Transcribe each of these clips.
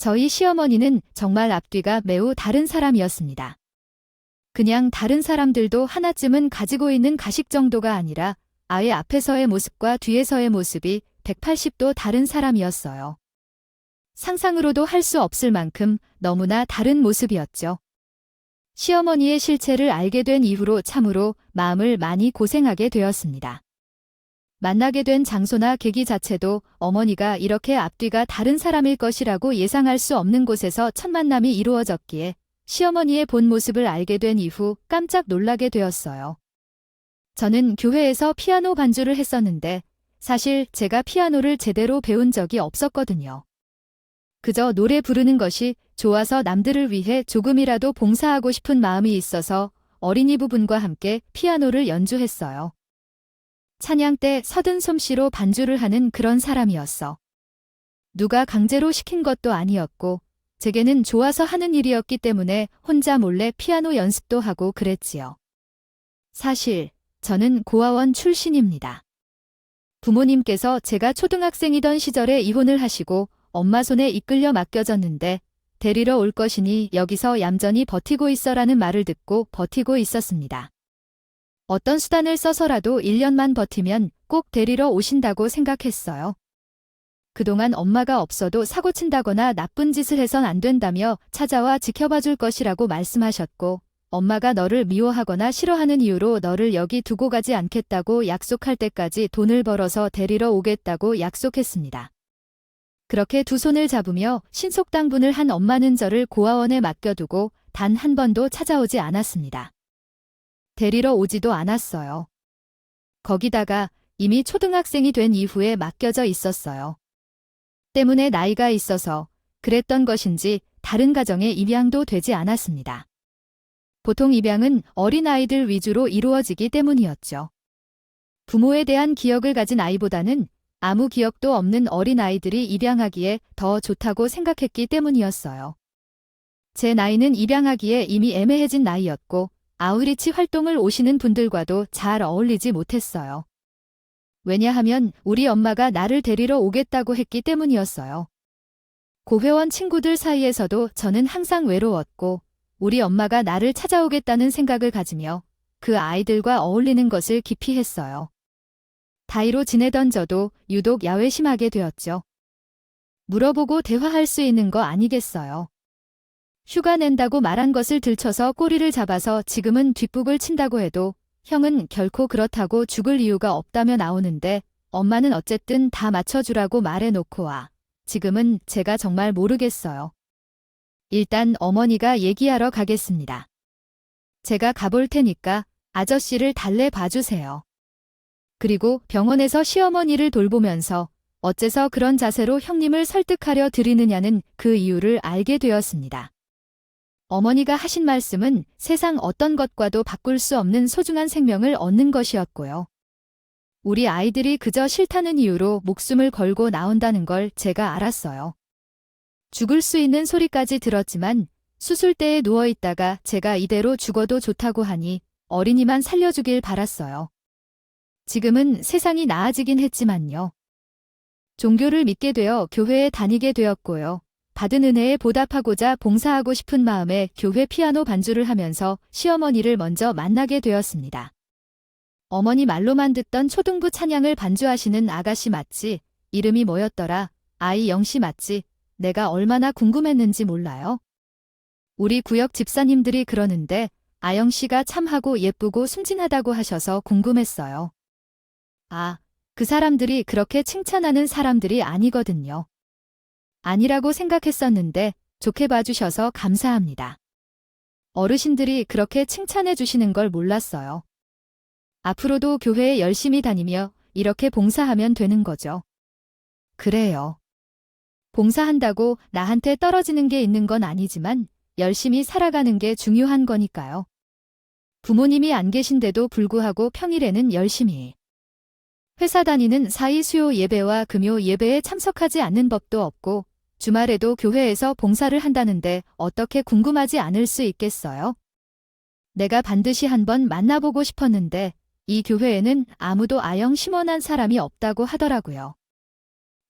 저희 시어머니는 정말 앞뒤가 매우 다른 사람이었습니다. 그냥 다른 사람들도 하나쯤은 가지고 있는 가식 정도가 아니라 아예 앞에서의 모습과 뒤에서의 모습이 180도 다른 사람이었어요. 상상으로도 할 수 없을 만큼 너무나 다른 모습이었죠. 시어머니의 실체를 알게 된 이후로 참으로 마음을 많이 고생하게 되었습니다. 만나게 된 장소나 계기 자체도 어머니가 이렇게 앞뒤가 다른 사람일 것이라고 예상할 수 없는 곳에서 첫 만남이 이루어졌기에 시어머니의 본 모습을 알게 된 이후 깜짝 놀라게 되었어요. 저는 교회에서 피아노 반주를 했었는데 사실 제가 피아노를 제대로 배운 적이 없었거든요. 그저 노래 부르는 것이 좋아서 남들을 위해 조금이라도 봉사하고 싶은 마음이 있어서 어린이 부분과 함께 피아노를 연주했어요. 찬양 때 서든 솜씨로 반주를 하는 그런 사람이었어. 누가 강제로 시킨 것도 아니었고 제게는 좋아서 하는 일이었기 때문에 혼자 몰래 피아노 연습도 하고 그랬지요. 사실 저는 고아원 출신입니다. 부모님께서 제가 초등학생이던 시절에 이혼을 하시고 엄마 손에 이끌려 맡겨졌는데 데리러 올 것이니 여기서 얌전히 버티고 있어라는 말을 듣고 버티고 있었습니다. 어떤 수단을 써서라도 1년만 버티면 꼭 데리러 오신다고 생각했어요. 그동안 엄마가 없어도 사고친다거나 나쁜 짓을 해선 안 된다며 찾아와 지켜봐 줄 것이라고 말씀하셨고 엄마가 너를 미워하거나 싫어하는 이유로 너를 여기 두고 가지 않겠다고 약속할 때까지 돈을 벌어서 데리러 오겠다고 약속했습니다. 그렇게 두 손을 잡으며 신속당분을 한 엄마는 저를 고아원에 맡겨두고 단 한 번도 찾아오지 않았습니다. 데리러 오지도 않았어요. 거기다가 이미 초등학생이 된 이후에 맡겨져 있었어요. 때문에 나이가 있어서 그랬던 것인지 다른 가정에 입양도 되지 않았습니다. 보통 입양은 어린아이들 위주로 이루어지기 때문이었죠. 부모에 대한 기억을 가진 아이보다는 아무 기억도 없는 어린아이들이 입양하기에 더 좋다고 생각했기 때문이었어요. 제 나이는 입양하기에 이미 애매해진 나이였고 아우리치 활동을 오시는 분들과도 잘 어울리지 못했어요. 왜냐하면 우리 엄마가 나를 데리러 오겠다고 했기 때문이었어요. 고회원 친구들 사이에서도 저는 항상 외로웠고 우리 엄마가 나를 찾아오겠다는 생각을 가지며 그 아이들과 어울리는 것을 기피했어요. 다이로 지내던 저도 유독 야외심하게 되었죠. 물어보고 대화할 수 있는 거 아니겠어요. 휴가 낸다고 말한 것을 들춰서 꼬리를 잡아서 지금은 뒷북을 친다고 해도 형은 결코 그렇다고 죽을 이유가 없다며 나오는데 엄마는 어쨌든 다 맞춰주라고 말해놓고 와. 지금은 제가 정말 모르겠어요. 일단 어머니가 얘기하러 가겠습니다. 제가 가볼 테니까 아저씨를 달래 봐주세요. 그리고 병원에서 시어머니를 돌보면서 어째서 그런 자세로 형님을 설득하려 들이느냐는 그 이유를 알게 되었습니다. 어머니가 하신 말씀은 세상 어떤 것과도 바꿀 수 없는 소중한 생명을 얻는 것이었고요. 우리 아이들이 그저 싫다는 이유로 목숨을 걸고 나온다는 걸 제가 알았어요. 죽을 수 있는 소리까지 들었지만 수술대에 누워있다가 제가 이대로 죽어도 좋다고 하니 어린이만 살려주길 바랐어요. 지금은 세상이 나아지긴 했지만요. 종교를 믿게 되어 교회에 다니게 되었고요. 받은 은혜에 보답하고자 봉사하고 싶은 마음에 교회 피아노 반주를 하면서 시어머니를 먼저 만나게 되었습니다. 어머니 말로만 듣던 초등부 찬양을 반주하시는 아가씨 맞지? 이름이 뭐였더라? 아이 영씨 맞지? 내가 얼마나 궁금했는지 몰라요? 우리 구역 집사님들이 그러는데 아영씨가 참하고 예쁘고 순진하다고 하셔서 궁금했어요. 아, 그 사람들이 그렇게 칭찬하는 사람들이 아니거든요. 아니라고 생각했었는데 좋게 봐주셔서 감사합니다. 어르신들이 그렇게 칭찬해 주시는 걸 몰랐어요. 앞으로도 교회에 열심히 다니며 이렇게 봉사하면 되는 거죠. 그래요. 봉사한다고 나한테 떨어지는 게 있는 건 아니지만 열심히 살아가는 게 중요한 거니까요. 부모님이 안 계신데도 불구하고 평일에는 열심히. 회사 다니는 사이 수요 예배와 금요 예배에 참석하지 않는 법도 없고 주말에도 교회에서 봉사를 한다는데 어떻게 궁금하지 않을 수 있겠어요? 내가 반드시 한번 만나보고 싶었는데 이 교회에는 아무도 아영 심원한 사람이 없다고 하더라고요.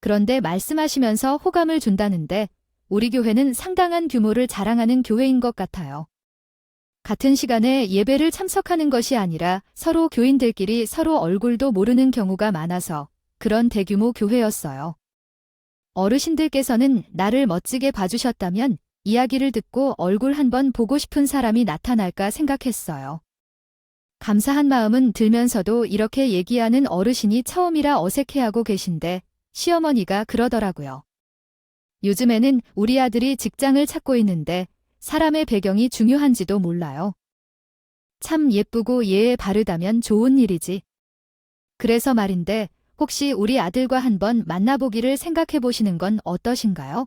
그런데 말씀하시면서 호감을 준다는데 우리 교회는 상당한 규모를 자랑하는 교회인 것 같아요. 같은 시간에 예배를 참석하는 것이 아니라 서로 교인들끼리 서로 얼굴도 모르는 경우가 많아서 그런 대규모 교회였어요. 어르신들께서는 나를 멋지게 봐주셨다면 이야기를 듣고 얼굴 한번 보고 싶은 사람이 나타날까 생각했어요. 감사한 마음은 들면서도 이렇게 얘기하는 어르신이 처음이라 어색해하고 계신데 시어머니가 그러더라고요. 요즘에는 우리 아들이 직장을 찾고 있는데 사람의 배경이 중요한지도 몰라요. 참 예쁘고 예에 바르다면 좋은 일이지. 그래서 말인데 혹시 우리 아들과 한번 만나보기를 생각해 보시는 건 어떠신가요?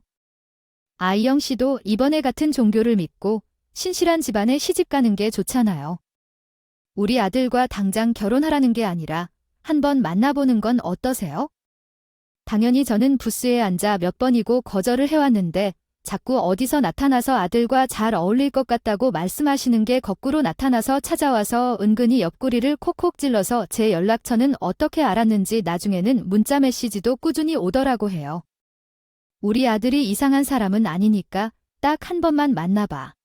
아이영 씨도 이번에 같은 종교를 믿고 신실한 집안에 시집가는 게 좋잖아요. 우리 아들과 당장 결혼하라는 게 아니라 한번 만나보는 건 어떠세요? 당연히 저는 부스에 앉아 몇 번이고 거절을 해왔는데 자꾸 어디서 나타나서 아들과 잘 어울릴 것 같다고 말씀하시는 게 거꾸로 나타나서 찾아와서 은근히 옆구리를 콕콕 찔러서 제 연락처는 어떻게 알았는지 나중에는 문자 메시지도 꾸준히 오더라고 해요. 우리 아들이 이상한 사람은 아니니까 딱 한 번만 만나봐.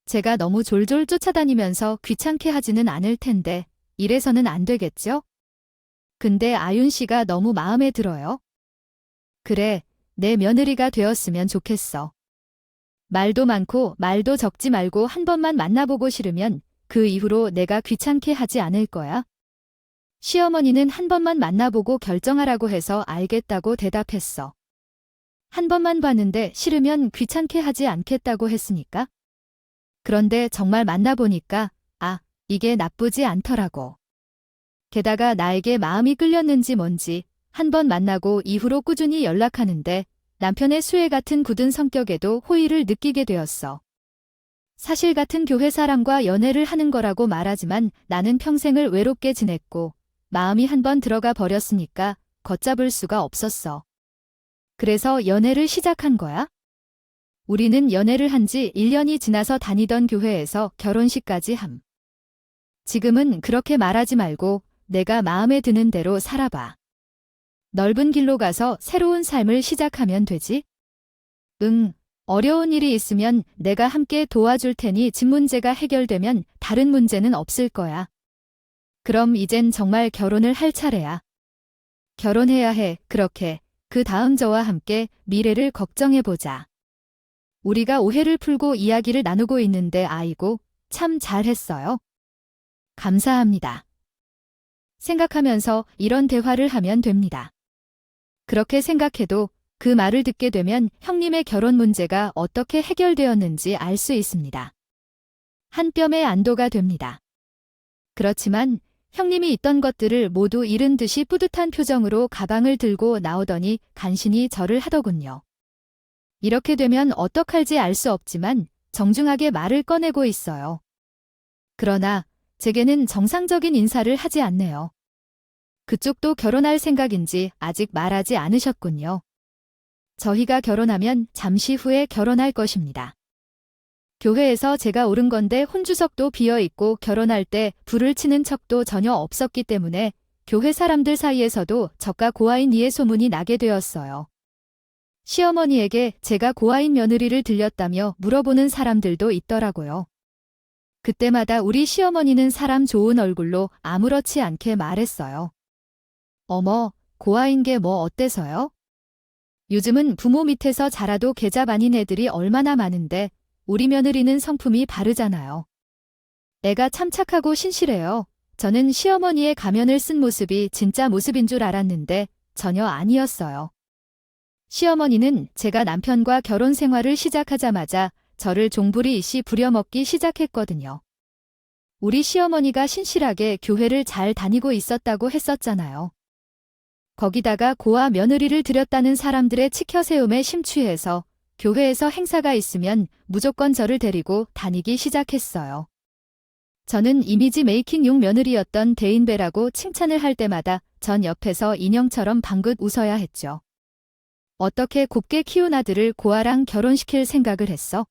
제가 너무 졸졸 쫓아다니면서 귀찮게 하지는 않을 텐데 이래서는 안 되겠죠? 근데 아윤 씨가 너무 마음에 들어요. 그래, 내 며느리가 되었으면 좋겠어. 말도 많고 말도 적지 말고 한 번만 만나보고 싫으면 그 이후로 내가 귀찮게 하지 않을 거야. 시어머니는 한 번만 만나보고 결정하라고 해서 알겠다고 대답했어. 한 번만 봤는데 싫으면 귀찮게 하지 않겠다고 했으니까. 그런데 정말 만나보니까 이게 나쁘지 않더라고. 게다가 나에게 마음이 끌렸는지 뭔지 한 번 만나고 이후로 꾸준히 연락하는데 남편의 수혜 같은 굳은 성격에도 호의를 느끼게 되었어. 사실 같은 교회 사람과 연애를 하는 거라고 말하지만 나는 평생을 외롭게 지냈고 마음이 한 번 들어가 버렸으니까 걷잡을 수가 없었어. 그래서 연애를 시작한 거야? 우리는 연애를 한 지 1년이 지나서 다니던 교회에서 결혼식까지 함. 지금은 그렇게 말하지 말고 내가 마음에 드는 대로 살아봐. 넓은 길로 가서 새로운 삶을 시작하면 되지? 응, 어려운 일이 있으면 내가 함께 도와줄 테니 집 문제가 해결되면 다른 문제는 없을 거야. 그럼 이젠 정말 결혼을 할 차례야. 결혼해야 해, 그렇게. 그 다음 저와 함께 미래를 걱정해보자. 우리가 오해를 풀고 이야기를 나누고 있는데 아이고, 참 잘했어요. 감사합니다. 생각하면서 이런 대화를 하면 됩니다. 그렇게 생각해도 그 말을 듣게 되면 형님의 결혼 문제가 어떻게 해결되었는지 알 수 있습니다. 한 뼘의 안도가 됩니다. 그렇지만 형님이 있던 것들을 모두 잃은 듯이 뿌듯한 표정으로 가방을 들고 나오더니 간신히 절을 하더군요. 이렇게 되면 어떡할지 알 수 없지만 정중하게 말을 꺼내고 있어요. 그러나 제게는 정상적인 인사를 하지 않네요. 그쪽도 결혼할 생각인지 아직 말하지 않으셨군요. 저희가 결혼하면 잠시 후에 결혼할 것입니다. 교회에서 제가 옳은 건데 혼주석도 비어있고 결혼할 때 불을 치는 척도 전혀 없었기 때문에 교회 사람들 사이에서도 저가 고아인 이의 소문이 나게 되었어요. 시어머니에게 제가 고아인 며느리를 들렸다며 물어보는 사람들도 있더라고요. 그때마다 우리 시어머니는 사람 좋은 얼굴로 아무렇지 않게 말했어요. 어머, 고아인 게 뭐 어때서요? 요즘은 부모 밑에서 자라도 계잡 아닌 애들이 얼마나 많은데 우리 며느리는 성품이 바르잖아요. 애가 참 착하고 신실해요. 저는 시어머니의 가면을 쓴 모습이 진짜 모습인 줄 알았는데 전혀 아니었어요. 시어머니는 제가 남편과 결혼 생활을 시작하자마자 저를 종부리이씨 부려먹기 시작했거든요. 우리 시어머니가 신실하게 교회를 잘 다니고 있었다고 했었잖아요. 거기다가 고아 며느리를 들였다는 사람들의 치켜세움에 심취해서 교회에서 행사가 있으면 무조건 저를 데리고 다니기 시작했어요. 저는 이미지 메이킹용 며느리였던 대인배라고 칭찬을 할 때마다 전 옆에서 인형처럼 방긋 웃어야 했죠. 어떻게 곱게 키운 아들을 고아랑 결혼시킬 생각을 했어?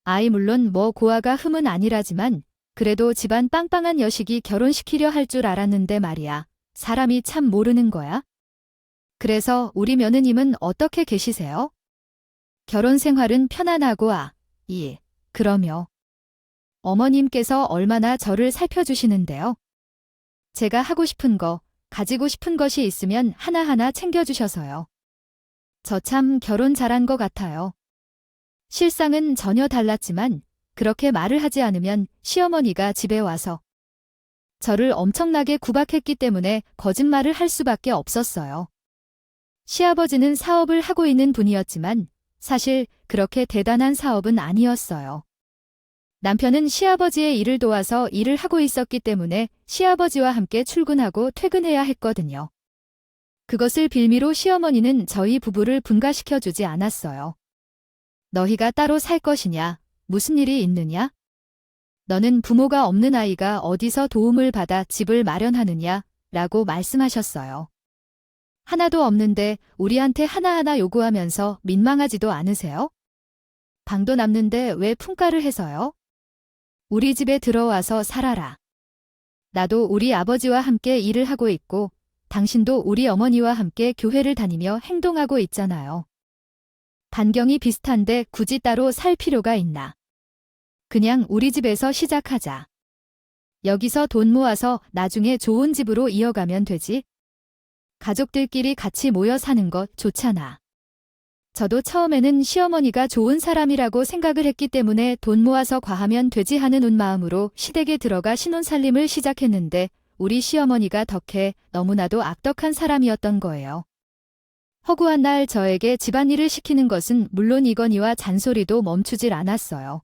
아이 물론 뭐 고아가 흠은 아니라지만 그래도 집안 빵빵한 여식이 결혼시키려 할 줄 알았는데 말이야. 사람이 참 모르는 거야. 그래서 우리 며느님은 어떻게 계시세요? 결혼 생활은 편안하고 그러며 어머님께서 얼마나 저를 살펴주시는데요. 제가 하고 싶은 거, 가지고 싶은 것이 있으면 하나하나 챙겨주셔서요. 저 참 결혼 잘한 것 같아요. 실상은 전혀 달랐지만 그렇게 말을 하지 않으면 시어머니가 집에 와서 저를 엄청나게 구박했기 때문에 거짓말을 할 수밖에 없었어요. 시아버지는 사업을 하고 있는 분이었지만 사실 그렇게 대단한 사업은 아니었어요. 남편은 시아버지의 일을 도와서 일을 하고 있었기 때문에 시아버지와 함께 출근하고 퇴근해야 했거든요. 그것을 빌미로 시어머니는 저희 부부를 분가시켜주지 않았어요. 너희가 따로 살 것이냐? 무슨 일이 있느냐? 너는 부모가 없는 아이가 어디서 도움을 받아 집을 마련하느냐? 라고 말씀하셨어요. 하나도 없는데 우리한테 하나하나 요구하면서 민망하지도 않으세요? 방도 남는데 왜 품가를 해서요? 우리 집에 들어와서 살아라. 나도 우리 아버지와 함께 일을 하고 있고 당신도 우리 어머니와 함께 교회를 다니며 행동하고 있잖아요. 반경이 비슷한데 굳이 따로 살 필요가 있나? 그냥 우리 집에서 시작하자. 여기서 돈 모아서 나중에 좋은 집으로 이어가면 되지. 가족들끼리 같이 모여 사는 것 좋잖아. 저도 처음에는 시어머니가 좋은 사람이라고 생각을 했기 때문에 돈 모아서 과하면 되지 하는 운마음으로 시댁에 들어가 신혼살림을 시작했는데 우리 시어머니가 덕해 너무나도 악덕한 사람이었던 거예요. 허구한 날 저에게 집안일을 시키는 것은 물론 이건희와 잔소리도 멈추질 않았어요.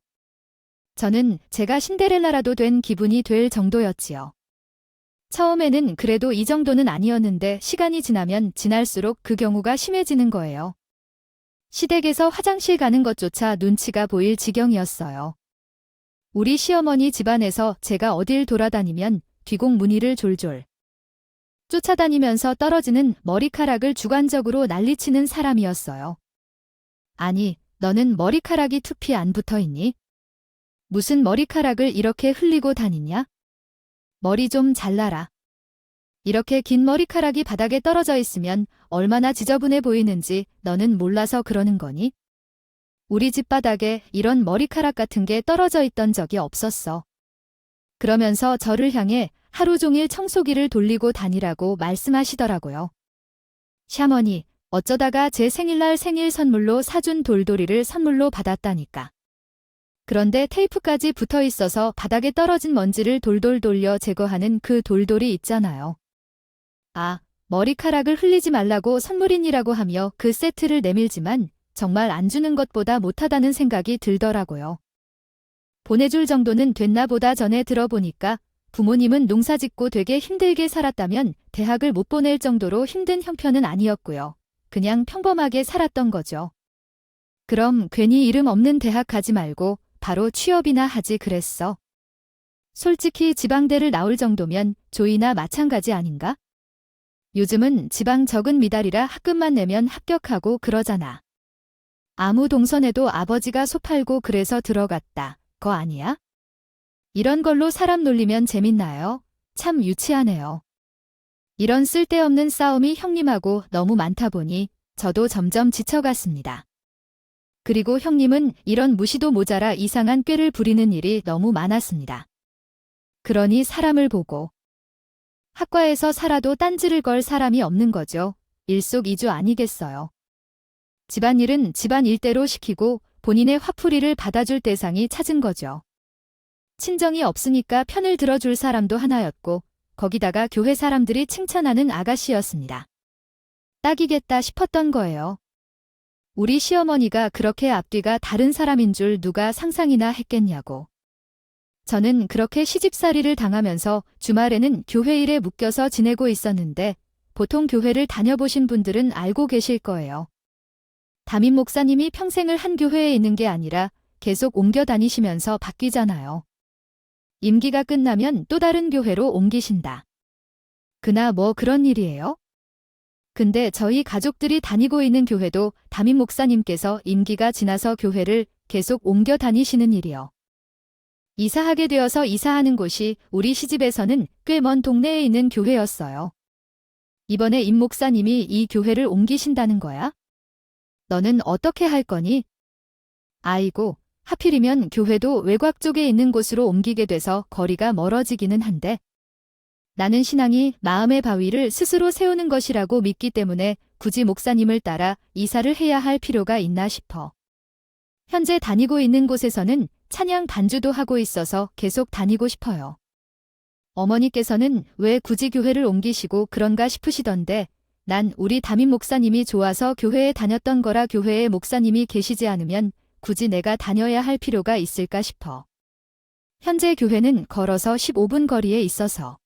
저는 제가 신데렐라라도 된 기분이 될 정도였지요. 처음에는 그래도 이 정도는 아니었는데 시간이 지나면 지날수록 그 경우가 심해지는 거예요. 시댁에서 화장실 가는 것조차 눈치가 보일 지경이었어요. 우리 시어머니 집안에서 제가 어딜 돌아다니면 뒤공 무늬를 졸졸 쫓아다니면서 떨어지는 머리카락을 주관적으로 난리치는 사람이었어요. 아니, 너는 머리카락이 투피 안 붙어있니? 무슨 머리카락을 이렇게 흘리고 다니냐? 머리 좀 잘라라. 이렇게 긴 머리카락이 바닥에 떨어져 있으면 얼마나 지저분해 보이는지 너는 몰라서 그러는 거니? 우리 집 바닥에 이런 머리카락 같은 게 떨어져 있던 적이 없었어. 그러면서 저를 향해 하루 종일 청소기를 돌리고 다니라고 말씀하시더라고요. 샤머니, 어쩌다가 제 생일날 생일 선물로 사준 돌돌이를 선물로 받았다니까. 그런데 테이프까지 붙어 있어서 바닥에 떨어진 먼지를 돌돌 돌려 제거하는 그 돌돌이 있잖아요. 머리카락을 흘리지 말라고 선물이니라고 하며 그 세트를 내밀지만 정말 안 주는 것보다 못하다는 생각이 들더라고요. 보내줄 정도는 됐나 보다. 전에 들어보니까 부모님은 농사짓고 되게 힘들게 살았다면 대학을 못 보낼 정도로 힘든 형편은 아니었고요. 그냥 평범하게 살았던 거죠. 그럼 괜히 이름 없는 대학 가지 말고 바로 취업이나 하지 그랬어. 솔직히 지방대를 나올 정도면 조이나 마찬가지 아닌가? 요즘은 지방 적은 미달이라 학급만 내면 합격하고 그러잖아. 아무 동선에도 아버지가 소 팔고 그래서 들어갔다. 거 아니야? 이런 걸로 사람 놀리면 재밌나요? 참 유치하네요. 이런 쓸데없는 싸움이 형님하고 너무 많다 보니 저도 점점 지쳐갔습니다. 그리고 형님은 이런 무시도 모자라 이상한 꾀를 부리는 일이 너무 많았습니다. 그러니 사람을 보고 학과에서 살아도 딴지를 걸 사람이 없는 거죠. 일석이조 아니겠어요. 집안일은 집안 일대로 시키고 본인의 화풀이를 받아줄 대상이 찾은 거죠. 친정이 없으니까 편을 들어줄 사람도 하나였고 거기다가 교회 사람들이 칭찬하는 아가씨였습니다. 딱이겠다 싶었던 거예요. 우리 시어머니가 그렇게 앞뒤가 다른 사람인 줄 누가 상상이나 했겠냐고. 저는 그렇게 시집살이를 당하면서 주말에는 교회 일에 묶여서 지내고 있었는데 보통 교회를 다녀보신 분들은 알고 계실 거예요. 담임 목사님이 평생을 한 교회에 있는 게 아니라 계속 옮겨 다니시면서 바뀌잖아요. 임기가 끝나면 또 다른 교회로 옮기신다. 그나 뭐 그런 일이에요? 근데 저희 가족들이 다니고 있는 교회도 담임 목사님께서 임기가 지나서 교회를 계속 옮겨 다니시는 일이요. 이사하게 되어서 이사하는 곳이 우리 시집에서는 꽤 먼 동네에 있는 교회였어요. 이번에 임 목사님이 이 교회를 옮기신다는 거야? 너는 어떻게 할 거니? 아이고, 하필이면 교회도 외곽 쪽에 있는 곳으로 옮기게 돼서 거리가 멀어지기는 한데 나는 신앙이 마음의 바위를 스스로 세우는 것이라고 믿기 때문에 굳이 목사님을 따라 이사를 해야 할 필요가 있나 싶어. 현재 다니고 있는 곳에서는 찬양 반주도 하고 있어서 계속 다니고 싶어요. 어머니께서는 왜 굳이 교회를 옮기시고 그런가 싶으시던데 난 우리 담임 목사님이 좋아서 교회에 다녔던 거라 교회에 목사님이 계시지 않으면 굳이 내가 다녀야 할 필요가 있을까 싶어. 현재 교회는 걸어서 15분 거리에 있어서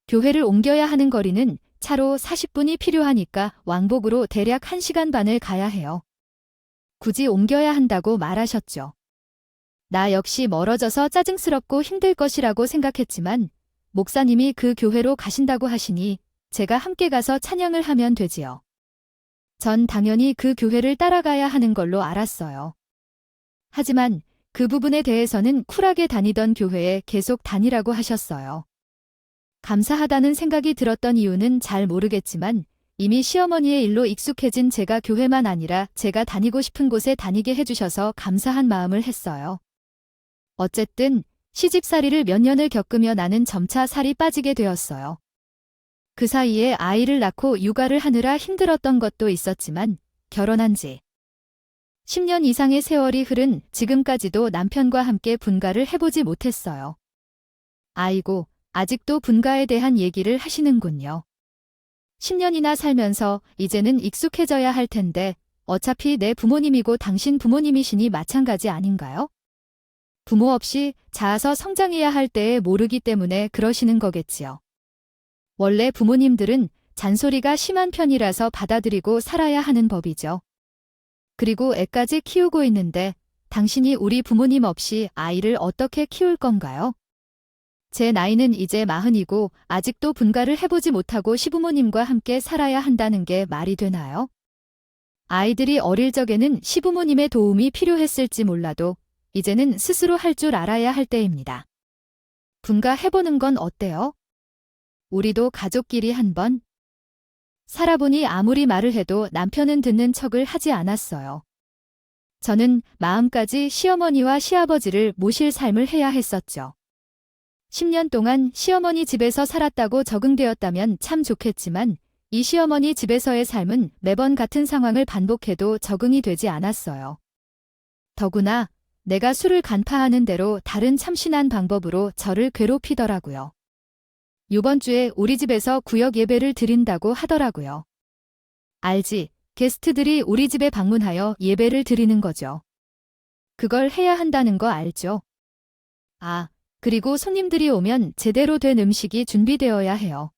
교회를 옮겨야 하는 거리는 차로 40분이 필요하니까 왕복으로 대략 1시간 반을 가야 해요. 굳이 옮겨야 한다고 말하셨죠. 나 역시 멀어져서 짜증스럽고 힘들 것이라고 생각했지만 목사님이 그 교회로 가신다고 하시니 제가 함께 가서 찬양을 하면 되지요. 전 당연히 그 교회를 따라가야 하는 걸로 알았어요. 하지만 그 부분에 대해서는 쿨하게 다니던 교회에 계속 다니라고 하셨어요. 감사하다는 생각이 들었던 이유는 잘 모르겠지만 이미 시어머니의 일로 익숙해진 제가 교회만 아니라 제가 다니고 싶은 곳에 다니게 해주셔서 감사한 마음을 했어요. 어쨌든 시집살이를 몇 년을 겪으며 나는 점차 살이 빠지게 되었어요. 그 사이에 아이를 낳고 육아를 하느라 힘들었던 것도 있었지만 결혼한 지 10년 이상의 세월이 흐른 지금까지도 남편과 함께 분가를 해보지 못했어요. 아이고, 아직도 분가에 대한 얘기를 하시는군요. 10년이나 살면서 이제는 익숙해져야 할 텐데 어차피 내 부모님이고 당신 부모님이시니 마찬가지 아닌가요? 부모 없이 자아서 성장해야 할 때에 모르기 때문에 그러시는 거겠지요. 원래 부모님들은 잔소리가 심한 편이라서 받아들이고 살아야 하는 법이죠. 그리고 애까지 키우고 있는데 당신이 우리 부모님 없이 아이를 어떻게 키울 건가요? 제 나이는 이제 40이고 아직도 분가를 해보지 못하고 시부모님과 함께 살아야 한다는 게 말이 되나요? 아이들이 어릴 적에는 시부모님의 도움이 필요했을지 몰라도 이제는 스스로 할 줄 알아야 할 때입니다. 분가해보는 건 어때요? 우리도 가족끼리 한번? 살아보니 아무리 말을 해도 남편은 듣는 척을 하지 않았어요. 저는 마음까지 시어머니와 시아버지를 모실 삶을 해야 했었죠. 10년 동안 시어머니 집에서 살았다고 적응되었다면 참 좋겠지만 이 시어머니 집에서의 삶은 매번 같은 상황을 반복해도 적응이 되지 않았어요. 더구나 내가 술을 간파하는 대로 다른 참신한 방법으로 저를 괴롭히더라고요. 이번 주에 우리 집에서 구역 예배를 드린다고 하더라고요. 알지, 게스트들이 우리 집에 방문하여 예배를 드리는 거죠. 그걸 해야 한다는 거 알죠? 아, 그리고 손님들이 오면 제대로 된 음식이 준비되어야 해요.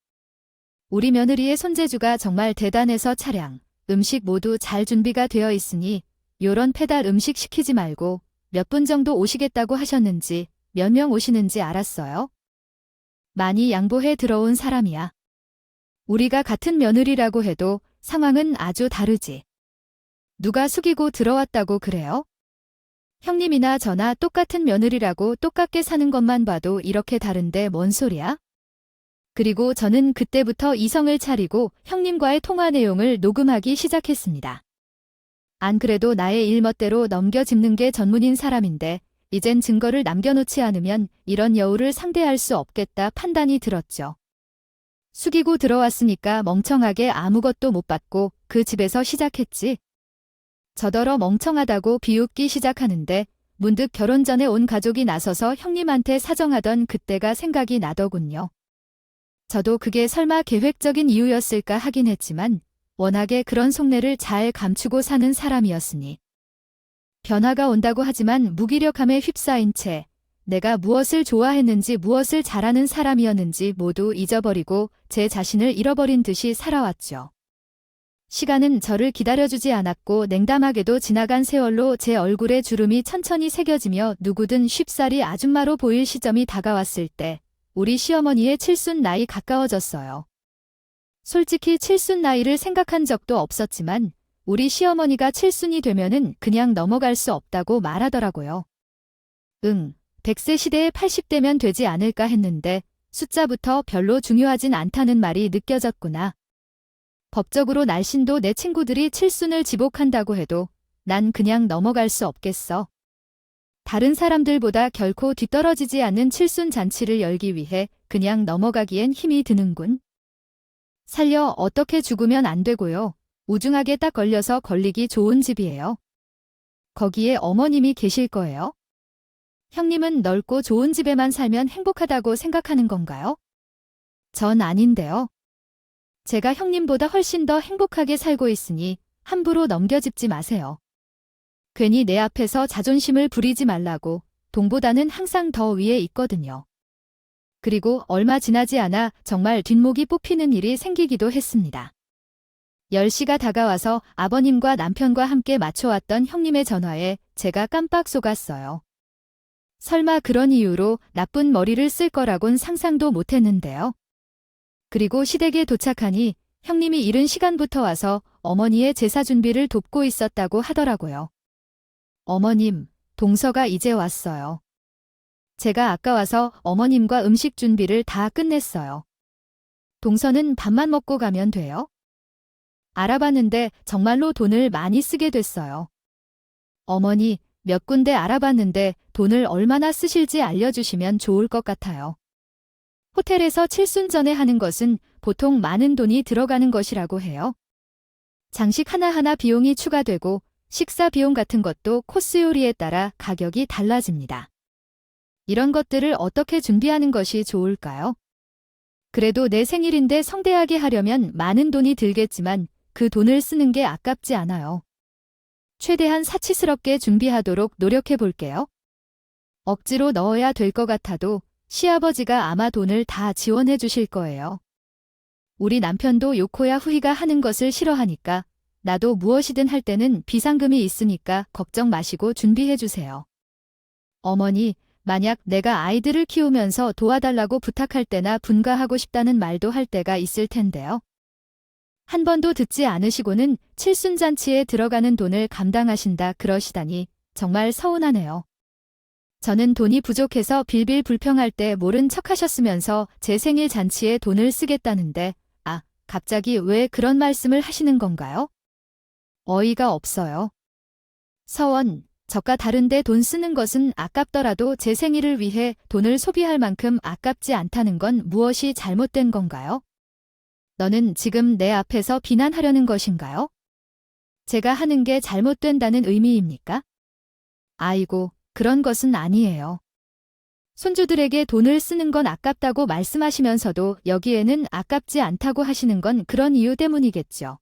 우리 며느리의 손재주가 정말 대단해서 차량, 음식 모두 잘 준비가 되어 있으니 요런 배달 음식 시키지 말고 몇 분 정도 오시겠다고 하셨는지 몇 명 오시는지 알았어요? 많이 양보해 들어온 사람이야. 우리가 같은 며느리라고 해도 상황은 아주 다르지. 누가 숙이고 들어왔다고 그래요? 형님이나 저나 똑같은 며느리라고 똑같게 사는 것만 봐도 이렇게 다른데 뭔 소리야? 그리고 저는 그때부터 이성을 차리고 형님과의 통화 내용을 녹음하기 시작했습니다. 안 그래도 나의 일멋대로 넘겨짚는 게 전문인 사람인데 이젠 증거를 남겨놓지 않으면 이런 여우를 상대할 수 없겠다 판단이 들었죠. 숙이고 들어왔으니까 멍청하게 아무것도 못 받고 그 집에서 시작했지. 저더러 멍청하다고 비웃기 시작하는데 문득 결혼 전에 온 가족이 나서서 형님한테 사정하던 그때가 생각이 나더군요. 저도 그게 설마 계획적인 이유였을까 하긴 했지만 워낙에 그런 속내를 잘 감추고 사는 사람이었으니. 변화가 온다고 하지만 무기력함에 휩싸인 채 내가 무엇을 좋아했는지 무엇을 잘하는 사람이었는지 모두 잊어버리고 제 자신을 잃어버린 듯이 살아왔죠. 시간은 저를 기다려주지 않았고 냉담하게도 지나간 세월로 제 얼굴에 주름이 천천히 새겨지며 누구든 쉽사리 아줌마로 보일 시점이 다가왔을 때 우리 시어머니의 칠순 나이 가까워졌어요. 솔직히 칠순 나이를 생각한 적도 없었지만 우리 시어머니가 칠순이 되면은 그냥 넘어갈 수 없다고 말하더라고요. 100세 시대에 80대면 되지 않을까 했는데 숫자부터 별로 중요하진 않다는 말이 느껴졌구나. 법적으로 날씬도 내 친구들이 칠순을 지복한다고 해도 난 그냥 넘어갈 수 없겠어. 다른 사람들보다 결코 뒤떨어지지 않는 칠순잔치를 열기 위해 그냥 넘어가기엔 힘이 드는군. 살려 어떻게 죽으면 안 되고요. 우중하게 딱 걸려서 걸리기 좋은 집이에요. 거기에 어머님이 계실 거예요. 형님은 넓고 좋은 집에만 살면 행복하다고 생각하는 건가요? 전 아닌데요. 제가 형님보다 훨씬 더 행복하게 살고 있으니 함부로 넘겨짚지 마세요. 괜히 내 앞에서 자존심을 부리지 말라고. 동보다는 항상 더 위에 있거든요. 그리고 얼마 지나지 않아 정말 뒷목이 뽑히는 일이 생기기도 했습니다. 10시가 다가와서 아버님과 남편과 함께 맞춰왔던 형님의 전화에 제가 깜빡 속았어요. 설마 그런 이유로 나쁜 머리를 쓸 거라곤 상상도 못했는데요. 그리고 시댁에 도착하니 형님이 이른 시간부터 와서 어머니의 제사 준비를 돕고 있었다고 하더라고요. 어머님, 동서가 이제 왔어요. 제가 아까 와서 어머님과 음식 준비를 다 끝냈어요. 동서는 밥만 먹고 가면 돼요? 알아봤는데 정말로 돈을 많이 쓰게 됐어요. 어머니, 몇 군데 알아봤는데 돈을 얼마나 쓰실지 알려주시면 좋을 것 같아요. 호텔에서 칠순전에 하는 것은 보통 많은 돈이 들어가는 것이라고 해요. 장식 하나하나 비용이 추가되고 식사 비용 같은 것도 코스 요리에 따라 가격이 달라집니다. 이런 것들을 어떻게 준비하는 것이 좋을까요? 그래도 내 생일인데 성대하게 하려면 많은 돈이 들겠지만 그 돈을 쓰는 게 아깝지 않아요. 최대한 사치스럽게 준비하도록 노력해 볼게요. 억지로 넣어야 될 것 같아도 시아버지가 아마 돈을 다 지원해 주실 거예요. 우리 남편도 요코야 후이가 하는 것을 싫어하니까 나도 무엇이든 할 때는 비상금이 있으니까 걱정 마시고 준비해 주세요. 어머니, 만약 내가 아이들을 키우면서 도와달라고 부탁할 때나 분가하고 싶다는 말도 할 때가 있을 텐데요. 한 번도 듣지 않으시고는 칠순잔치에 들어가는 돈을 감당하신다 그러시다니 정말 서운하네요. 저는 돈이 부족해서 빌빌 불평할 때 모른 척 하셨으면서 제 생일 잔치에 돈을 쓰겠다는데, 갑자기 왜 그런 말씀을 하시는 건가요? 어이가 없어요. 서원, 저가 다른데 돈 쓰는 것은 아깝더라도 제 생일을 위해 돈을 소비할 만큼 아깝지 않다는 건 무엇이 잘못된 건가요? 너는 지금 내 앞에서 비난하려는 것인가요? 제가 하는 게 잘못된다는 의미입니까? 아이고, 그런 것은 아니에요. 손주들에게 돈을 쓰는 건 아깝다고 말씀하시면서도 여기에는 아깝지 않다고 하시는 건 그런 이유 때문이겠죠.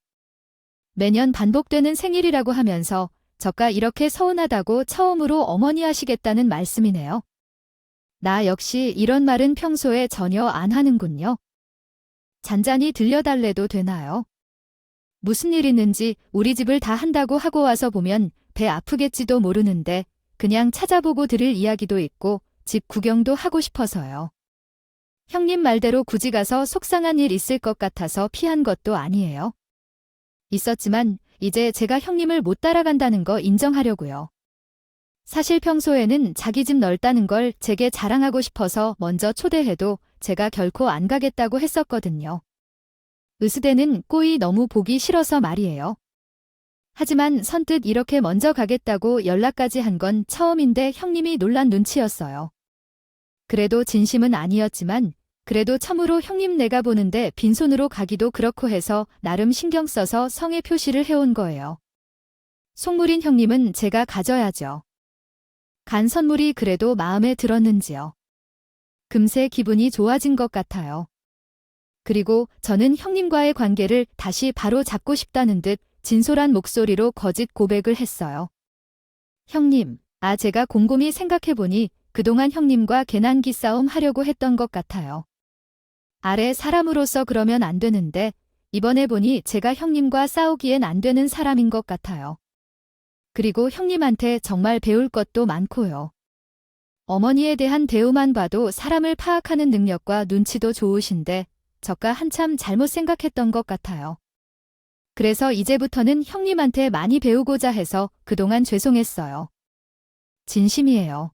매년 반복되는 생일이라고 하면서 저가 이렇게 서운하다고 처음으로 어머니 하시겠다는 말씀이네요. 나 역시 이런 말은 평소에 전혀 안 하는군요. 잔잔히 들려달래도 되나요? 무슨 일 있는지 우리 집을 다 한다고 하고 와서 보면 배 아프겠지도 모르는데 그냥 찾아보고 들을 이야기도 있고 집 구경도 하고 싶어서요. 형님 말대로 굳이 가서 속상한 일 있을 것 같아서 피한 것도 아니에요. 있었지만 이제 제가 형님을 못 따라간다는 거 인정하려고요. 사실 평소에는 자기 집 넓다는 걸 제게 자랑하고 싶어서 먼저 초대해도 제가 결코 안 가겠다고 했었거든요. 으스대는 꼴이 너무 보기 싫어서 말이에요. 하지만 선뜻 이렇게 먼저 가겠다고 연락까지 한 건 처음인데 형님이 놀란 눈치였어요. 그래도 진심은 아니었지만 그래도 참으로 형님 내가 보는데 빈손으로 가기도 그렇고 해서 나름 신경 써서 성의 표시를 해온 거예요. 속물인 형님은 제가 가져야죠. 간 선물이 그래도 마음에 들었는지요. 금세 기분이 좋아진 것 같아요. 그리고 저는 형님과의 관계를 다시 바로 잡고 싶다는 듯 진솔한 목소리로 거짓 고백을 했어요. 형님, 제가 곰곰이 생각해보니 그동안 형님과 개난기 싸움 하려고 했던 것 같아요. 아래 사람으로서 그러면 안 되는데 이번에 보니 제가 형님과 싸우기엔 안 되는 사람인 것 같아요. 그리고 형님한테 정말 배울 것도 많고요. 어머니에 대한 대우만 봐도 사람을 파악하는 능력과 눈치도 좋으신데 저가 한참 잘못 생각했던 것 같아요. 그래서 이제부터는 형님한테 많이 배우고자 해서 그동안 죄송했어요. 진심이에요.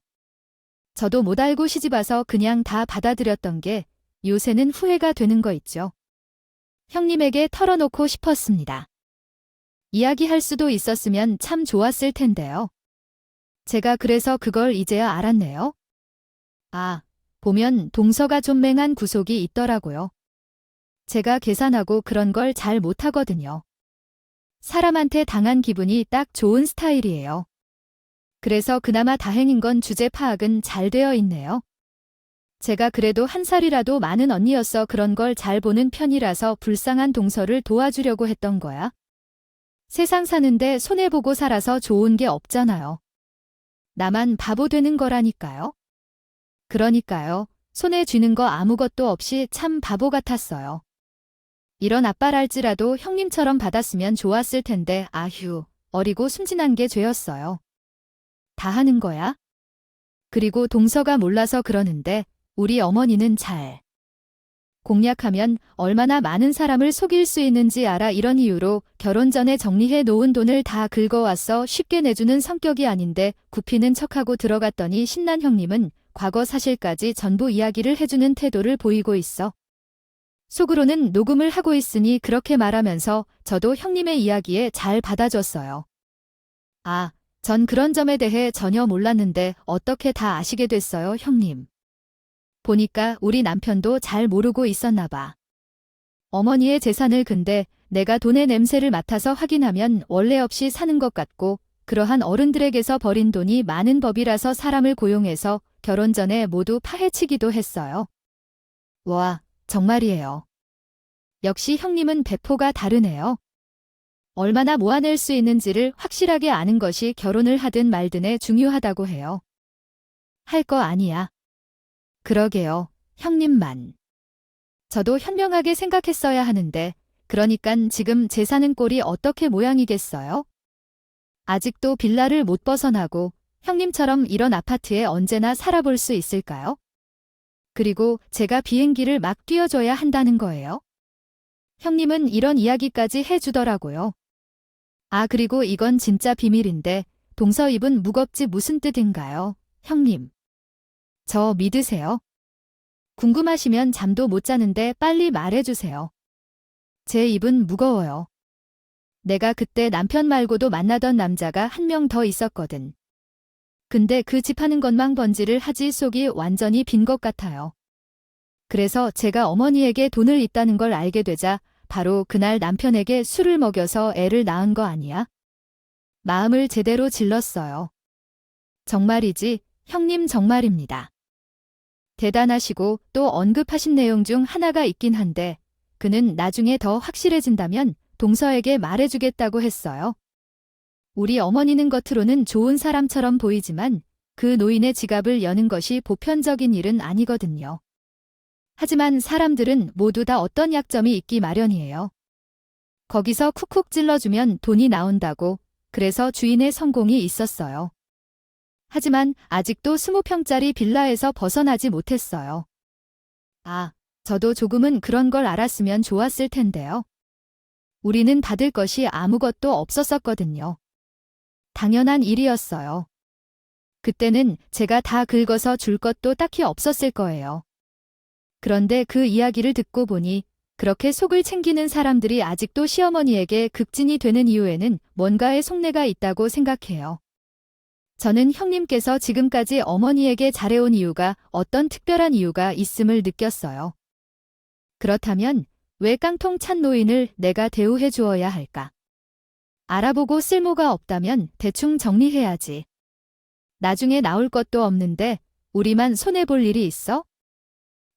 저도 못 알고 시집와서 그냥 다 받아들였던 게 요새는 후회가 되는 거 있죠. 형님에게 털어놓고 싶었습니다. 이야기할 수도 있었으면 참 좋았을 텐데요. 제가 그래서 그걸 이제야 알았네요. 아, 보면 동서가 좀 맹한 구석이 있더라고요. 제가 계산하고 그런 걸 잘 못하거든요. 사람한테 당한 기분이 딱 좋은 스타일이에요. 그래서 그나마 다행인 건 주제 파악은 잘 되어 있네요. 제가 그래도 한 살이라도 많은 언니였어 그런 걸 잘 보는 편이라서 불쌍한 동서를 도와주려고 했던 거야. 세상 사는데 손해보고 살아서 좋은 게 없잖아요. 나만 바보 되는 거라니까요. 그러니까요. 손에 쥐는 거 아무것도 없이 참 바보 같았어요. 이런 아빠랄지라도 형님처럼 받았으면 좋았을 텐데 아휴, 어리고 순진한 게 죄였어요. 다 하는 거야? 그리고 동서가 몰라서 그러는데 우리 어머니는 잘 공략하면 얼마나 많은 사람을 속일 수 있는지 알아. 이런 이유로 결혼 전에 정리해 놓은 돈을 다 긁어왔어. 쉽게 내주는 성격이 아닌데 굽히는 척하고 들어갔더니 신난 형님은 과거 사실까지 전부 이야기를 해주는 태도를 보이고 있어. 속으로는 녹음을 하고 있으니 그렇게 말하면서 저도 형님의 이야기에 잘 받아줬어요. 아, 전 그런 점에 대해 전혀 몰랐는데 어떻게 다 아시게 됐어요, 형님? 보니까 우리 남편도 잘 모르고 있었나 봐. 어머니의 재산을 근데 내가 돈의 냄새를 맡아서 확인하면 원래 없이 사는 것 같고 그러한 어른들에게서 벌인 돈이 많은 법이라서 사람을 고용해서 결혼 전에 모두 파헤치기도 했어요. 와, 정말이에요. 역시 형님은 배포가 다르네요. 얼마나 모아낼 수 있는지를 확실하게 아는 것이 결혼을 하든 말든에 중요하다고 해요. 할 거 아니야. 그러게요, 형님만. 저도 현명하게 생각했어야 하는데, 그러니깐 지금 제 사는 꼴이 어떻게 모양이겠어요? 아직도 빌라를 못 벗어나고 형님처럼 이런 아파트에 언제나 살아볼 수 있을까요? 그리고 제가 비행기를 막 뛰어줘야 한다는 거예요. 형님은 이런 이야기까지 해주더라고요. 아, 그리고 이건 진짜 비밀인데 동서 입은 무겁지 무슨 뜻인가요, 형님? 저 믿으세요? 궁금하시면 잠도 못 자는데 빨리 말해주세요. 제 입은 무거워요. 내가 그때 남편 말고도 만나던 남자가 한 명 더 있었거든. 근데 그 집 하는 것만 번지를 하지 속이 완전히 빈 것 같아요. 그래서 제가 어머니에게 돈을 있다는 걸 알게 되자 바로 그날 남편에게 술을 먹여서 애를 낳은 거 아니야? 마음을 제대로 질렀어요. 정말이지, 형님 정말입니다. 대단하시고 또 언급하신 내용 중 하나가 있긴 한데 그는 나중에 더 확실해진다면 동서에게 말해주겠다고 했어요. 우리 어머니는 겉으로는 좋은 사람처럼 보이지만 그 노인의 지갑을 여는 것이 보편적인 일은 아니거든요. 하지만 사람들은 모두 다 어떤 약점이 있기 마련이에요. 거기서 쿡쿡 찔러주면 돈이 나온다고 그래서 주인의 성공이 있었어요. 하지만 아직도 20평짜리 빌라에서 벗어나지 못했어요. 아, 저도 조금은 그런 걸 알았으면 좋았을 텐데요. 우리는 받을 것이 아무것도 없었었거든요. 당연한 일이었어요. 그때는 제가 다 긁어서 줄 것도 딱히 없었을 거예요. 그런데 그 이야기를 듣고 보니 그렇게 속을 챙기는 사람들이 아직도 시어머니에게 극진이 되는 이유에는 뭔가의 속내가 있다고 생각해요. 저는 형님께서 지금까지 어머니에게 잘해온 이유가 어떤 특별한 이유가 있음을 느꼈어요. 그렇다면 왜 깡통 찬 노인을 내가 대우해 주어야 할까? 알아보고 쓸모가 없다면 대충 정리해야지. 나중에 나올 것도 없는데 우리만 손해볼 일이 있어?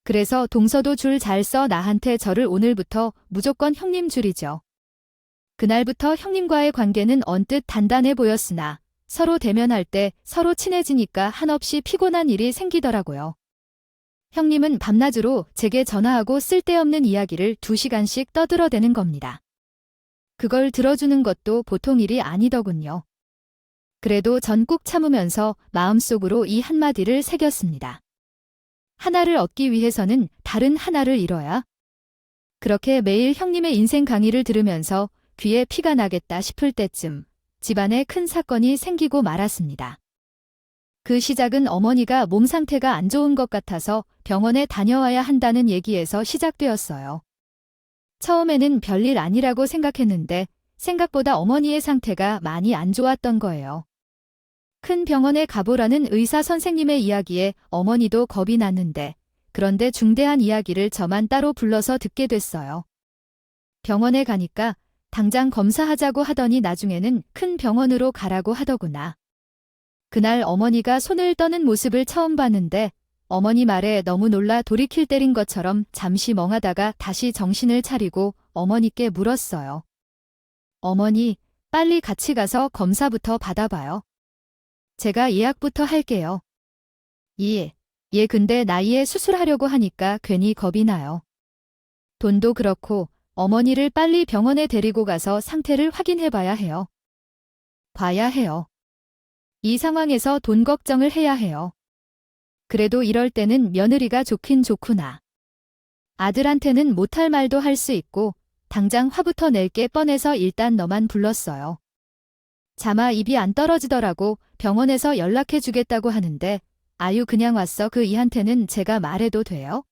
그래서 동서도 줄 잘 써 나한테 저를 오늘부터 무조건 형님 줄이죠. 그날부터 형님과의 관계는 언뜻 단단해 보였으나 서로 대면할 때 서로 친해지니까 한없이 피곤한 일이 생기더라고요. 형님은 밤낮으로 제게 전화하고 쓸데없는 이야기를 2시간씩 떠들어대는 겁니다. 그걸 들어주는 것도 보통 일이 아니더군요. 그래도 전 꾹 참으면서 마음속으로 이 한마디를 새겼습니다. 하나를 얻기 위해서는 다른 하나를 잃어야. 그렇게 매일 형님의 인생 강의를 들으면서 귀에 피가 나겠다 싶을 때쯤 집안에 큰 사건이 생기고 말았습니다. 그 시작은 어머니가 몸 상태가 안 좋은 것 같아서 병원에 다녀와야 한다는 얘기에서 시작되었어요. 처음에는 별일 아니라고 생각했는데 생각보다 어머니의 상태가 많이 안 좋았던 거예요. 큰 병원에 가보라는 의사 선생님의 이야기에 어머니도 겁이 났는데, 그런데 중대한 이야기를 저만 따로 불러서 듣게 됐어요. 병원에 가니까 당장 검사하자고 하더니 나중에는 큰 병원으로 가라고 하더구나. 그날 어머니가 손을 떠는 모습을 처음 봤는데 어머니 말에 너무 놀라 돌이킬 때린 것처럼 잠시 멍하다가 다시 정신을 차리고 어머니께 물었어요. 어머니, 빨리 같이 가서 검사부터 받아봐요. 제가 예약부터 할게요. 예, 근데 나이에 수술하려고 하니까 괜히 겁이 나요. 돈도 그렇고 어머니를 빨리 병원에 데리고 가서 상태를 확인해봐야 해요. 봐야 해요. 이 상황에서 돈 걱정을 해야 해요. 그래도 이럴 때는 며느리가 좋긴 좋구나. 아들한테는 못할 말도 할 수 있고 당장 화부터 낼 게 뻔해서 일단 너만 불렀어요. 차마 입이 안 떨어지더라고 병원에서 연락해 주겠다고 하는데 아유 그냥 왔어 그 이한테는 제가 말해도 돼요?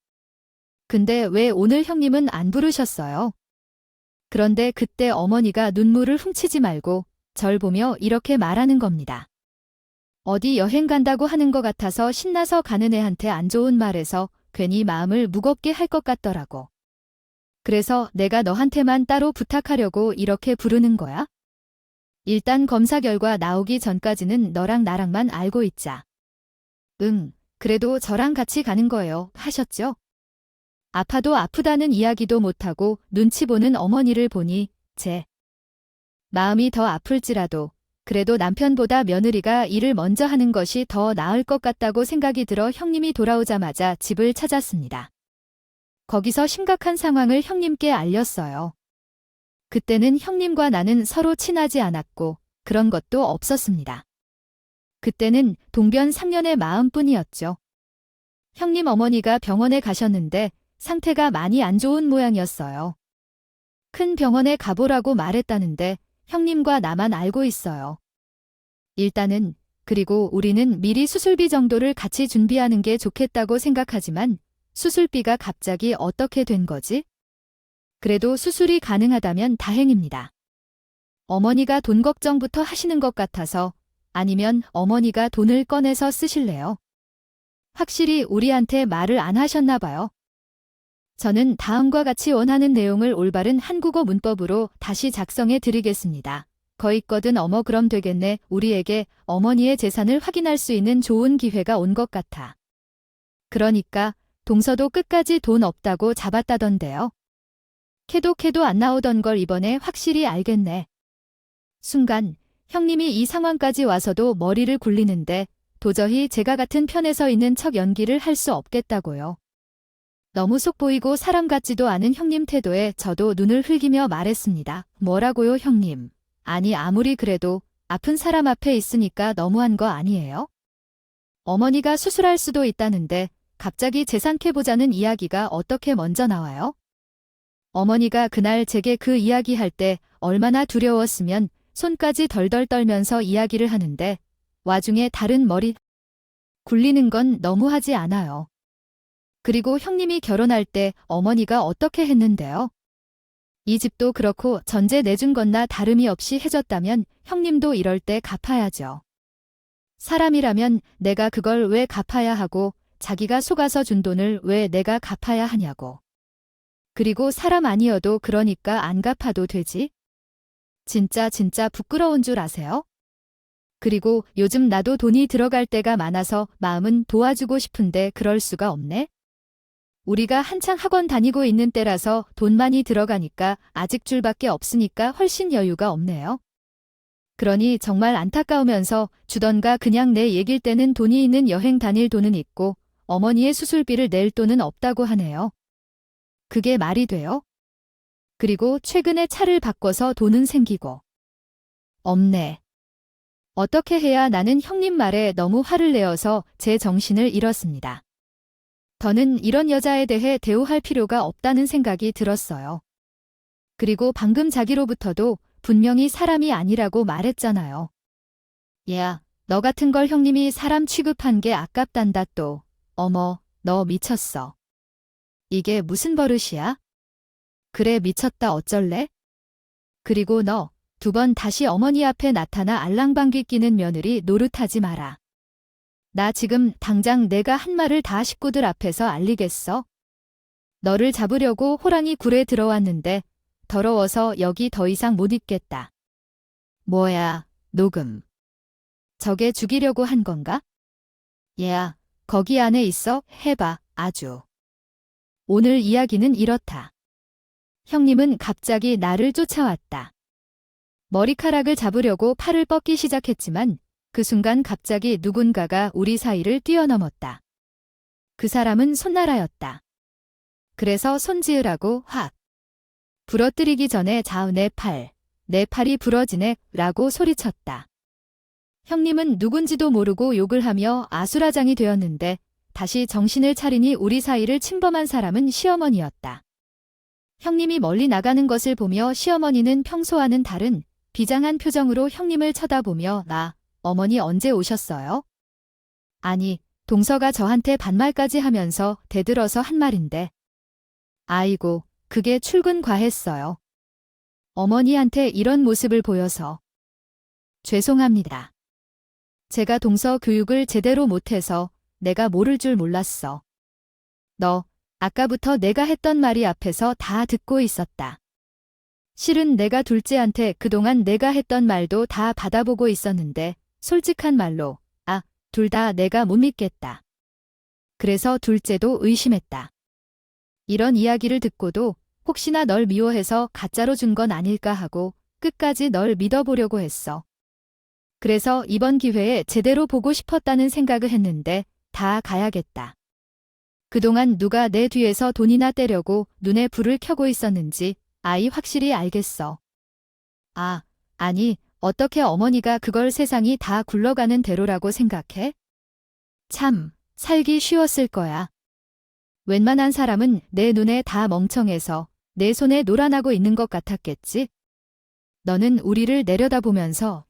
근데 왜 오늘 형님은 안 부르셨어요? 그런데 그때 어머니가 눈물을 훔치지 말고 절 보며 이렇게 말하는 겁니다. 어디 여행 간다고 하는 것 같아서 신나서 가는 애한테 안 좋은 말해서 괜히 마음을 무겁게 할 것 같더라고. 그래서 내가 너한테만 따로 부탁하려고 이렇게 부르는 거야? 일단 검사 결과 나오기 전까지는 너랑 나랑만 알고 있자. 그래도 저랑 같이 가는 거예요. 하셨죠? 아파도 아프다는 이야기도 못하고 눈치 보는 어머니를 보니 제 마음이 더 아플지라도 그래도 남편보다 며느리가 일을 먼저 하는 것이 더 나을 것 같다고 생각이 들어 형님이 돌아오자마자 집을 찾았습니다. 거기서 심각한 상황을 형님께 알렸어요. 그때는 형님과 나는 서로 친하지 않았고 그런 것도 없었습니다. 그때는 동변상련의 마음뿐이었죠. 형님 어머니가 병원에 가셨는데 상태가 많이 안 좋은 모양이었어요. 큰 병원에 가보라고 말했다는데 형님과 나만 알고 있어요. 일단은 그리고 우리는 미리 수술비 정도를 같이 준비하는 게 좋겠다고 생각하지만 수술비가 갑자기 어떻게 된 거지? 그래도 수술이 가능하다면 다행입니다. 어머니가 돈 걱정부터 하시는 것 같아서 아니면 어머니가 돈을 꺼내서 쓰실래요? 확실히 우리한테 말을 안 하셨나 봐요. 저는 다음과 같이 원하는 내용을 올바른 한국어 문법으로 다시 작성해 드리겠습니다. 거있거든 어머 그럼 되겠네. 우리에게 어머니의 재산을 확인할 수 있는 좋은 기회가 온 것 같아. 그러니까 동서도 끝까지 돈 없다고 잡았다던데요. 캐도 안 나오던 걸 이번에 확실히 알겠네. 순간 형님이 이 상황까지 와서도 머리를 굴리는데 도저히 제가 같은 편에 서 있는 척 연기를 할 수 없겠다고요. 너무 속 보이고 사람 같지도 않은 형님 태도에 저도 눈을 흘기며 말했습니다. 뭐라고요 형님? 아니 아무리 그래도 아픈 사람 앞에 있으니까 너무한 거 아니에요? 어머니가 수술할 수도 있다는데 갑자기 재산 캐보자는 이야기가 어떻게 먼저 나와요? 어머니가 그날 제게 그 이야기할 때 얼마나 두려웠으면 손까지 덜덜 떨면서 이야기를 하는데 와중에 다른 머리 굴리는 건 너무하지 않아요. 그리고 형님이 결혼할 때 어머니가 어떻게 했는데요? 이 집도 그렇고 전제 내준 것나 다름이 없이 해줬다면 형님도 이럴 때 갚아야죠. 사람이라면 내가 그걸 왜 갚아야 하고 자기가 속아서 준 돈을 왜 내가 갚아야 하냐고. 그리고 사람 아니어도 그러니까 안 갚아도 되지? 진짜 부끄러운 줄 아세요? 그리고 요즘 나도 돈이 들어갈 때가 많아서 마음은 도와주고 싶은데 그럴 수가 없네? 우리가 한창 학원 다니고 있는 때라서 돈 많이 들어가니까 아직 줄밖에 없으니까 훨씬 여유가 없네요. 그러니 정말 안타까우면서 주던가 그냥 내 얘길 때는 돈이 있는 여행 다닐 돈은 있고 어머니의 수술비를 낼 돈은 없다고 하네요. 그게 말이 돼요? 그리고 최근에 차를 바꿔서 돈은 생기고. 없네. 어떻게 해야 나는 형님 말에 너무 화를 내어서 제 정신을 잃었습니다. 더는 이런 여자에 대해 대우할 필요가 없다는 생각이 들었어요. 그리고 방금 자기로부터도 분명히 사람이 아니라고 말했잖아요. 야, 너 같은 걸 형님이 사람 취급한 게 아깝단다 또. 어머, 너 미쳤어. 이게 무슨 버릇이야? 그래 미쳤다 어쩔래? 그리고 너 2번 다시 어머니 앞에 나타나 알랑방귀 끼는 며느리 노릇하지 마라. 나 지금 당장 내가 한 말을 다 식구들 앞에서 알리겠어. 너를 잡으려고 호랑이 굴에 들어왔는데 더러워서 여기 더 이상 못 있겠다. 뭐야, 녹음. 저게 죽이려고 한 건가? 얘야, 거기 안에 있어, 해봐, 아주. 오늘 이야기는 이렇다. 형님은 갑자기 나를 쫓아왔다. 머리카락을 잡으려고 팔을 뻗기 시작했지만 그 순간 갑자기 누군가가 우리 사이를 뛰어넘었다. 그 사람은 손나라였다. 그래서 손지으라고 확 부러뜨리기 전에 자우 내 팔이 부러지네 라고 소리쳤다. 형님은 누군지도 모르고 욕을 하며 아수라장이 되었는데 다시 정신을 차리니 우리 사이를 침범한 사람은 시어머니였다. 형님이 멀리 나가는 것을 보며 시어머니는 평소와는 다른 비장한 표정으로 형님을 쳐다보며 어머니 언제 오셨어요? 아니, 동서가 저한테 반말까지 하면서 대들어서 한 말인데. 아이고, 그게 출근 과했어요. 어머니한테 이런 모습을 보여서. 죄송합니다. 제가 동서 교육을 제대로 못해서 내가 모를 줄 몰랐어. 너, 아까부터 내가 했던 말이 앞에서 다 듣고 있었다. 실은 내가 둘째한테 그동안 내가 했던 말도 다 받아보고 있었는데 솔직한 말로 둘 다 내가 못 믿겠다. 그래서 둘째도 의심했다. 이런 이야기를 듣고도 혹시나 널 미워해서 가짜로 준 건 아닐까 하고 끝까지 널 믿어보려고 했어. 그래서 이번 기회에 제대로 보고 싶었다는 생각을 했는데 다 가야겠다. 그동안 누가 내 뒤에서 돈이나 떼려고 눈에 불을 켜고 있었는지 아이 확실히 알겠어. 아니, 어떻게 어머니가 그걸 세상이 다 굴러가는 대로라고 생각해? 참, 살기 쉬웠을 거야. 웬만한 사람은 내 눈에 다 멍청해서 내 손에 놀아나고 있는 것 같았겠지? 너는 우리를 내려다보면서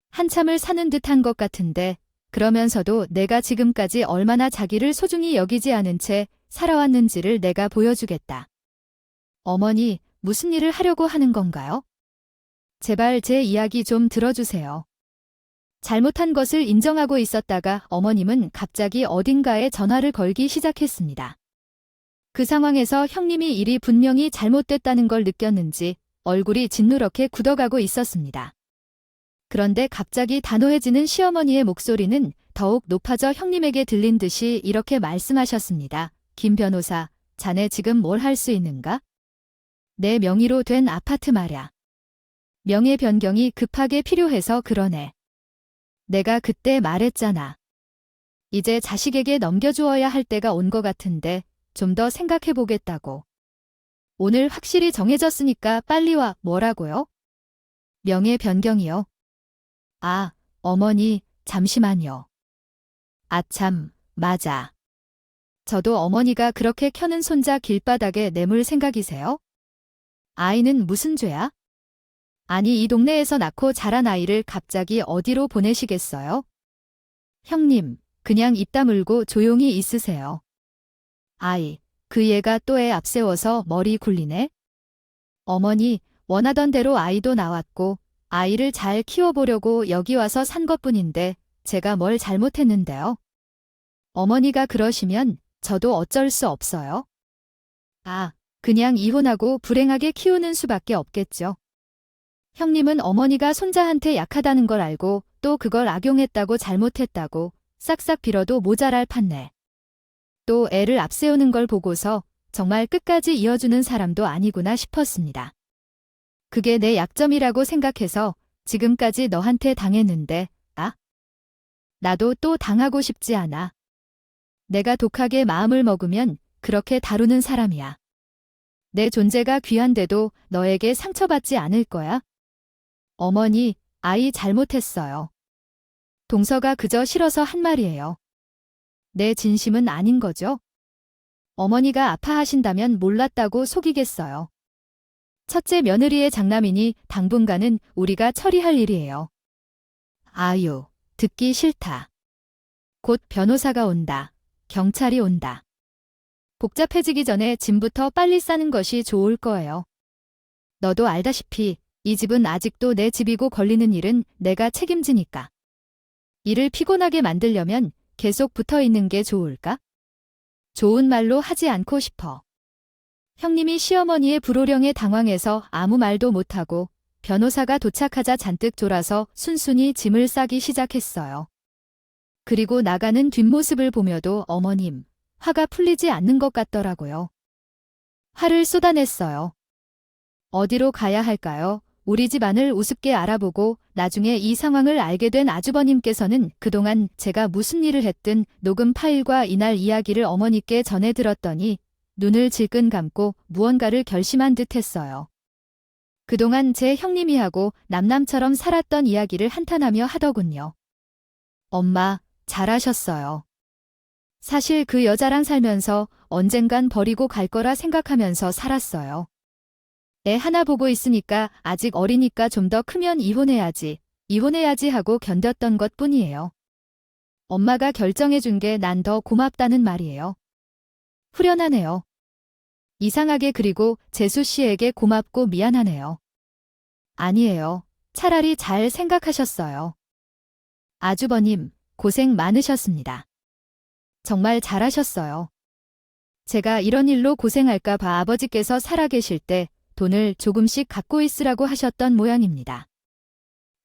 한참을 사는 듯한 것 같은데 그러면서도 내가 지금까지 얼마나 자기를 소중히 여기지 않은 채 살아왔는지를 내가 보여주겠다. 어머니, 무슨 일을 하려고 하는 건가요? 제발 제 이야기 좀 들어주세요. 잘못한 것을 인정하고 있었다가 어머님은 갑자기 어딘가에 전화를 걸기 시작했습니다. 그 상황에서 형님이 일이 분명히 잘못됐다는 걸 느꼈는지 얼굴이 짓누렇게 굳어가고 있었습니다. 그런데 갑자기 단호해지는 시어머니의 목소리는 더욱 높아져 형님에게 들린 듯이 이렇게 말씀하셨습니다. 김 변호사, 자네 지금 뭘 할 수 있는가? 내 명의로 된 아파트 말야. 명예 변경이 급하게 필요해서 그러네. 내가 그때 말했잖아. 이제 자식에게 넘겨주어야 할 때가 온 것 같은데 좀 더 생각해보겠다고. 오늘 확실히 정해졌으니까 빨리 와. 뭐라고요? 명예 변경이요. 어머니, 잠시만요. 참, 맞아. 저도 어머니가 그렇게 켜는 손자 길바닥에 내몰 생각이세요? 아이는 무슨 죄야? 아니, 이 동네에서 낳고 자란 아이를 갑자기 어디로 보내시겠어요? 형님, 그냥 입 다물고 조용히 있으세요. 그 얘가 또 애 앞세워서 머리 굴리네? 어머니, 원하던 대로 아이도 나왔고 아이를 잘 키워보려고 여기 와서 산 것뿐인데 제가 뭘 잘못했는데요? 어머니가 그러시면 저도 어쩔 수 없어요. 그냥 이혼하고 불행하게 키우는 수밖에 없겠죠. 형님은 어머니가 손자한테 약하다는 걸 알고 또 그걸 악용했다고 잘못했다고 싹싹 빌어도 모자랄 판네. 또 애를 앞세우는 걸 보고서 정말 끝까지 이어주는 사람도 아니구나 싶었습니다. 그게 내 약점이라고 생각해서 지금까지 너한테 당했는데, 나도 또 당하고 싶지 않아. 내가 독하게 마음을 먹으면 그렇게 다루는 사람이야. 내 존재가 귀한데도 너에게 상처받지 않을 거야. 어머니, 아이 잘못했어요. 동서가 그저 싫어서 한 말이에요. 내 진심은 아닌 거죠? 어머니가 아파하신다면 몰랐다고 속이겠어요. 첫째 며느리의 장남이니 당분간은 우리가 처리할 일이에요. 듣기 싫다. 곧 변호사가 온다. 경찰이 온다. 복잡해지기 전에 짐부터 빨리 싸는 것이 좋을 거예요. 너도 알다시피 이 집은 아직도 내 집이고 걸리는 일은 내가 책임지니까. 일을 피곤하게 만들려면 계속 붙어 있는 게 좋을까? 좋은 말로 하지 않고 싶어. 형님이 시어머니의 불호령에 당황해서 아무 말도 못하고 변호사가 도착하자 잔뜩 졸아서 순순히 짐을 싸기 시작했어요. 그리고 나가는 뒷모습을 보며도 어머님, 화가 풀리지 않는 것 같더라고요. 화를 쏟아냈어요. 어디로 가야 할까요? 우리 집안을 우습게 알아보고 나중에 이 상황을 알게 된 아주버님께서는 그동안 제가 무슨 일을 했든 녹음 파일과 이날 이야기를 어머니께 전해 들었더니 눈을 질끈 감고 무언가를 결심한 듯 했어요. 그동안 제 형님이 하고 남남처럼 살았던 이야기를 한탄하며 하더군요. 엄마, 잘하셨어요. 사실 그 여자랑 살면서 언젠간 버리고 갈 거라 생각하면서 살았어요. 애 하나 보고 있으니까 아직 어리니까 좀 더 크면 이혼해야지 하고 견뎠던 것 뿐이에요. 엄마가 결정해 준 게 난 더 고맙다는 말이에요. 후련하네요. 이상하게 그리고 재수 씨에게 고맙고 미안하네요. 아니에요. 차라리 잘 생각하셨어요. 아주버님, 고생 많으셨습니다. 정말 잘하셨어요. 제가 이런 일로 고생할까 봐 아버지께서 살아계실 때 돈을 조금씩 갖고 있으라고 하셨던 모양입니다.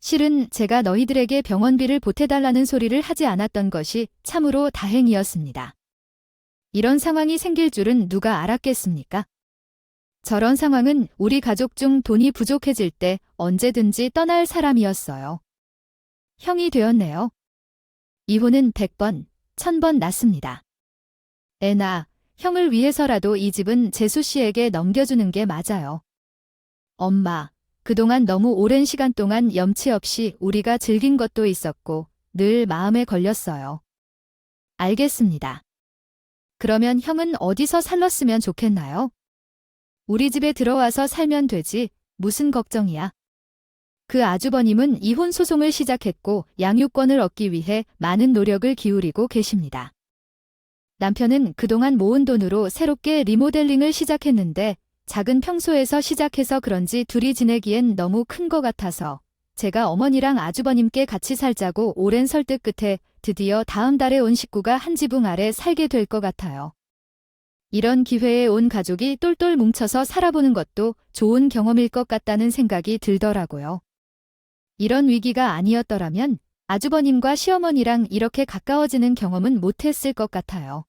실은 제가 너희들에게 병원비를 보태달라는 소리를 하지 않았던 것이 참으로 다행이었습니다. 이런 상황이 생길 줄은 누가 알았겠습니까? 저런 상황은 우리 가족 중 돈이 부족해질 때 언제든지 떠날 사람이었어요. 형이 되었네요. 이혼은 100번, 1000번 낫습니다. 애나, 형을 위해서라도 이 집은 재수 씨에게 넘겨주는 게 맞아요. 엄마, 그동안 너무 오랜 시간 동안 염치 없이 우리가 즐긴 것도 있었고 늘 마음에 걸렸어요. 알겠습니다. 그러면 형은 어디서 살렀으면 좋겠나요? 우리 집에 들어와서 살면 되지, 무슨 걱정이야. 그 아주버님은 이혼 소송을 시작했고 양육권을 얻기 위해 많은 노력을 기울이고 계십니다. 남편은 그동안 모은 돈으로 새롭게 리모델링을 시작했는데 작은 평소에서 시작해서 그런지 둘이 지내기엔 너무 큰 것 같아서 제가 어머니랑 아주버님께 같이 살자고 오랜 설득 끝에 드디어 다음 달에 온 식구가 한 지붕 아래 살게 될 것 같아요. 이런 기회에 온 가족이 똘똘 뭉쳐서 살아보는 것도 좋은 경험일 것 같다는 생각이 들더라고요. 이런 위기가 아니었더라면 아주버님과 시어머니랑 이렇게 가까워지는 경험은 못했을 것 같아요.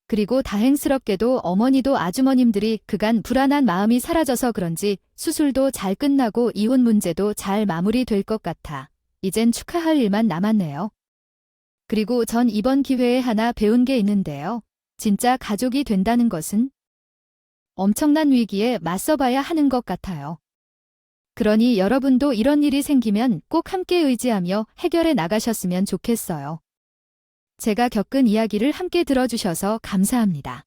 그리고 다행스럽게도 어머니도 아주머님들이 그간 불안한 마음이 사라져서 그런지 수술도 잘 끝나고 이혼 문제도 잘 마무리될 것 같아 이젠 축하할 일만 남았네요. 그리고 전 이번 기회에 하나 배운 게 있는데요. 진짜 가족이 된다는 것은 엄청난 위기에 맞서봐야 하는 것 같아요. 그러니 여러분도 이런 일이 생기면 꼭 함께 의지하며 해결해 나가셨으면 좋겠어요. 제가 겪은 이야기를 함께 들어주셔서 감사합니다.